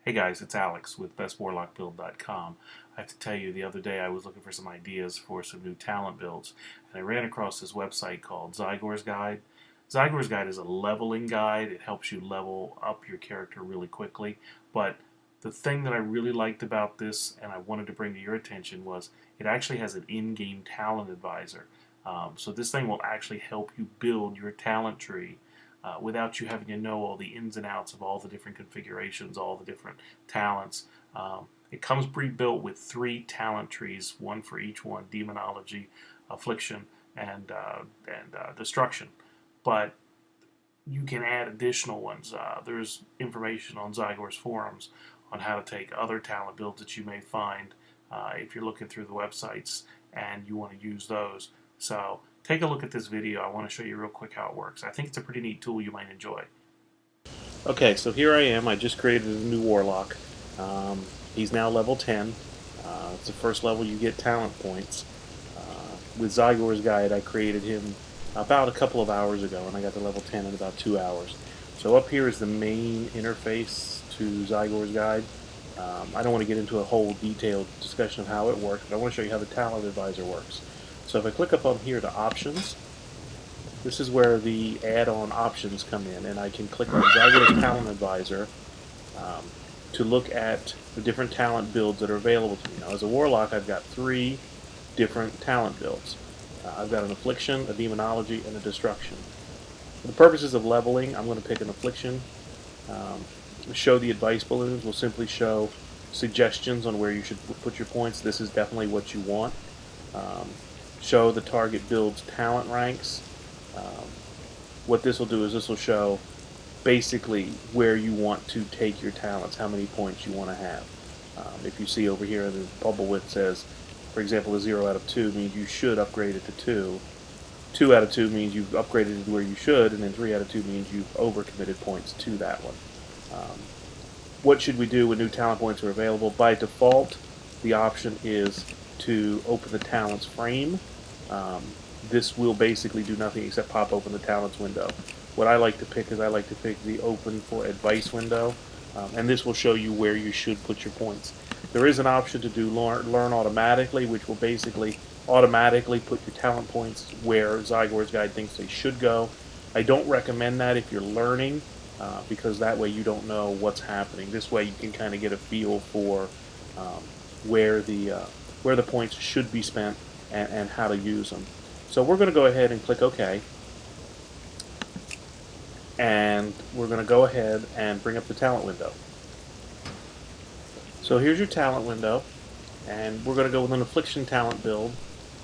Hey guys, it's Alex with bestwarlockbuild.com. I have to tell you, the other day I was looking for some ideas for some new talent builds, and I ran across this website called Zygor's Guide. Zygor's Guide is a leveling guide. It helps you level up your character really quickly, but the thing that I really liked about this and I wanted to bring to your attention was it actually has an in-game talent advisor. So this thing will actually help you build your talent tree without you having to know all the ins and outs of all the different configurations, all the different talents. It comes pre-built with 3 talent trees, one for each one: demonology, affliction, and destruction. But you can add additional ones. There's information on Zygor's forums on how to take other talent builds that you may find if you're looking through the websites and you want to use those. So take a look at this video. I want to show you real quick how it works. I think it's a pretty neat tool you might enjoy. Okay, so here I am. I just created a new warlock. He's now level 10. It's the first level you get talent points. With Zygor's Guide, I created him about a couple of hours ago, and I got to level 10 in about 2 hours. So up here is the main interface to Zygor's Guide. I don't want to get into a whole detailed discussion of how it works, but I want to show you how the talent advisor works. So if I click up on here to options, this is where the add-on options come in, and I can click on Zygor's Talent Advisor to look at the different talent builds that are available to me. Now as a warlock, I've got 3 different talent builds. I've got an affliction, a demonology, and a destruction. For the purposes of leveling, I'm going to pick an affliction. Show the advice balloons will simply show suggestions on where you should put your points. This is definitely what you want. Show the target build's talent ranks. What this will do is this will show basically where you want to take your talents, how many points you want to have. If you see over here, the bubble width says, for example, a 0 out of 2 means you should upgrade it to 2. 2 out of 2 means you've upgraded it where you should, and then 3 out of 2 means you've overcommitted points to that one. What should we do when new talent points are available? By default, the option is to open the talents frame. This will basically do nothing except pop open the talents window. What I like to pick is I like to pick the open for advice window, and this will show you where you should put your points. There is an option to do learn automatically, which will basically automatically put your talent points where Zygor's Guide thinks they should go. I don't recommend that if you're learning, because that way you don't know what's happening. This way you can kind of get a feel for where the points should be spent and how to use them. So we're going to go ahead and click OK. And we're going to go ahead and bring up the talent window. So here's your talent window, and we're going to go with an affliction talent build.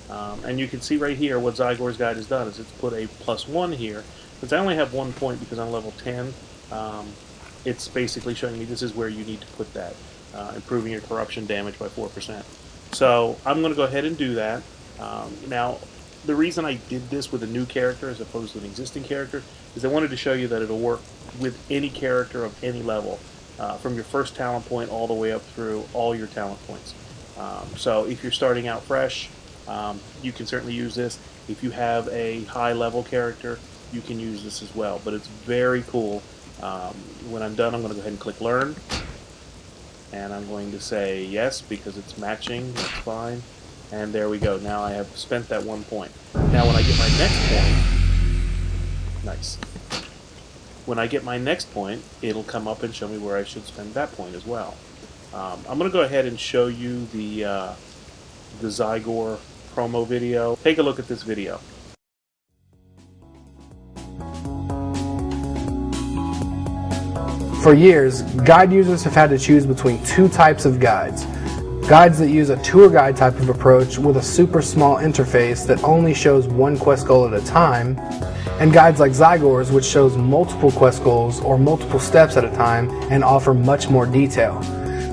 And you can see right here what Zygor's Guide has done is it's put a +1 here. Since I only have 1 point because I'm level 10, it's basically showing me this is where you need to put that, improving your corruption damage by 4%. So I'm going to go ahead and do that. Now, the reason I did this with a new character as opposed to an existing character is I wanted to show you that it'll work with any character of any level, from your first talent point all the way up through all your talent points. So if you're starting out fresh, you can certainly use this. If you have a high level character, you can use this as well. But it's very cool. When I'm done, I'm going to go ahead and click Learn. And I'm going to say yes because it's matching. That's fine. And there we go. Now I have spent that 1 point. Now when I get my next point, nice. When I get my next point, it'll come up and show me where I should spend that point as well. I'm going to go ahead and show you the Zygor promo video. Take a look at this video. For years, guide users have had to choose between 2 types of guides. Guides that use a tour guide type of approach with a super small interface that only shows 1 quest goal at a time, and guides like Zygor's, which shows multiple quest goals or multiple steps at a time and offer much more detail.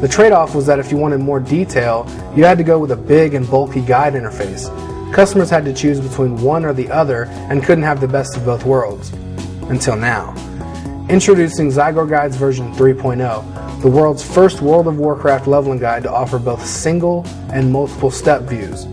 The trade-off was that if you wanted more detail, you had to go with a big and bulky guide interface. Customers had to choose between one or the other and couldn't have the best of both worlds. Until now. Introducing Zygor Guides version 3.0, the world's first World of Warcraft leveling guide to offer both single and multiple step views.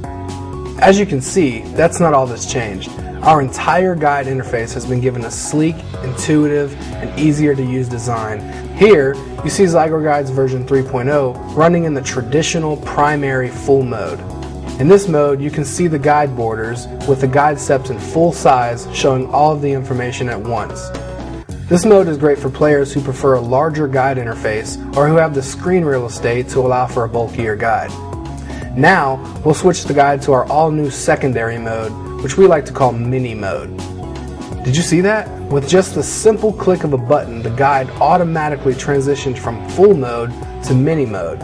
As you can see, that's not all that's changed. Our entire guide interface has been given a sleek, intuitive, and easier to use design Here, you see Zygor Guides version 3.0 running in the traditional primary full mode. In this mode, you can see the guide borders with the guide steps in full size showing all of the information at once. This mode is great for players who prefer a larger guide interface or who have the screen real estate to allow for a bulkier guide. Now, we'll switch the guide to our all-new secondary mode, which we like to call mini mode. Did you see that? With just the simple click of a button, the guide automatically transitioned from full mode to mini mode.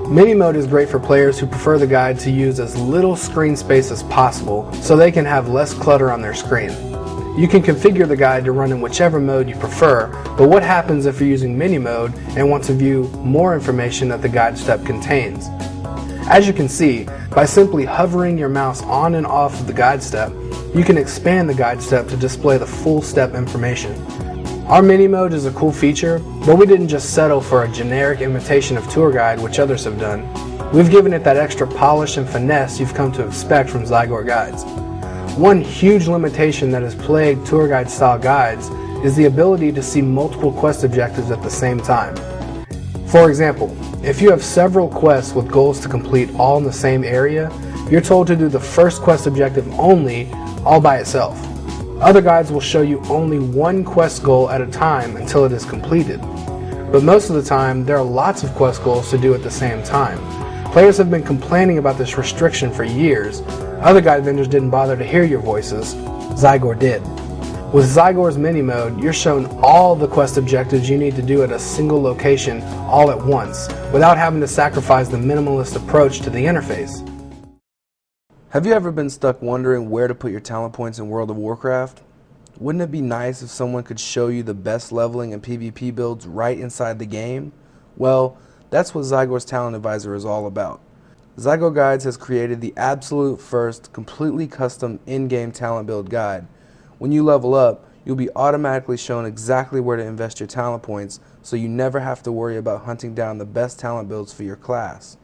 Mini mode is great for players who prefer the guide to use as little screen space as possible so they can have less clutter on their screen. You can configure the guide to run in whichever mode you prefer, but what happens if you're using mini mode and want to view more information that the guide step contains? As you can see, by simply hovering your mouse on and off of the guide step, you can expand the guide step to display the full step information. Our mini mode is a cool feature, but we didn't just settle for a generic imitation of Tour Guide, which others have done. We've given it that extra polish and finesse you've come to expect from Zygor Guides. One huge limitation that has plagued Tour Guide style guides is the ability to see multiple quest objectives at the same time. For example, if you have several quests with goals to complete all in the same area, you're told to do the first quest objective only, all by itself. Other guides will show you only one quest goal at a time until it is completed. But most of the time, there are lots of quest goals to do at the same time. Players have been complaining about this restriction for years. Other guide vendors didn't bother to hear your voices. Zygor did. With Zygor's mini mode, you're shown all the quest objectives you need to do at a single location all at once, without having to sacrifice the minimalist approach to the interface. Have you ever been stuck wondering where to put your talent points in World of Warcraft? Wouldn't it be nice if someone could show you the best leveling and PvP builds right inside the game? Well, that's what Zygor's Talent Advisor is all about. Zygor Guides has created the absolute first completely custom in-game talent build guide. When you level up, you'll be automatically shown exactly where to invest your talent points, so you never have to worry about hunting down the best talent builds for your class.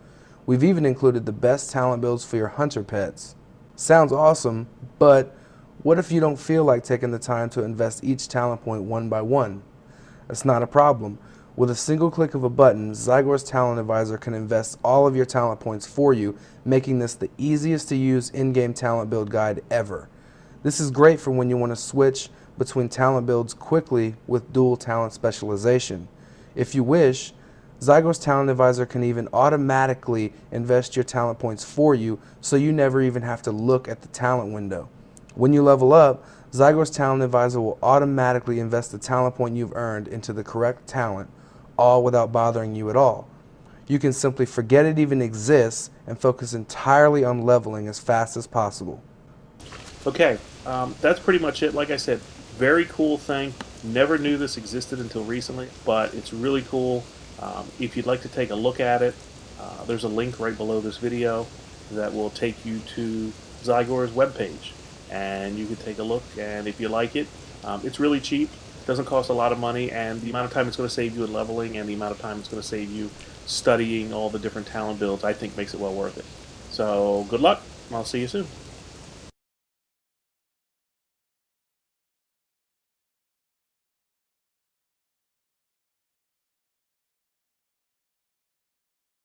We've even included the best talent builds for your hunter pets. Sounds awesome, but what if you don't feel like taking the time to invest each talent point one by one? That's not a problem. With a single click of a button, Zygor's Talent Advisor can invest all of your talent points for you, making this the easiest to use in-game talent build guide ever. This is great for when you want to switch between talent builds quickly with dual talent specialization. If you wish, Zygor's Talent Advisor can even automatically invest your talent points for you, so you never even have to look at the talent window. When you level up, Zygor's Talent Advisor will automatically invest the talent point you've earned into the correct talent, all without bothering you at all. You can simply forget it even exists and focus entirely on leveling as fast as possible. Okay, that's pretty much it. Like I said, very cool thing. Never knew this existed until recently, but it's really cool. If you'd like to take a look at it, there's a link right below this video that will take you to Zygor's webpage, and you can take a look, and if you like it, it's really cheap, doesn't cost a lot of money, and the amount of time it's going to save you in leveling and the amount of time it's going to save you studying all the different talent builds, I think makes it well worth it. So good luck, and I'll see you soon.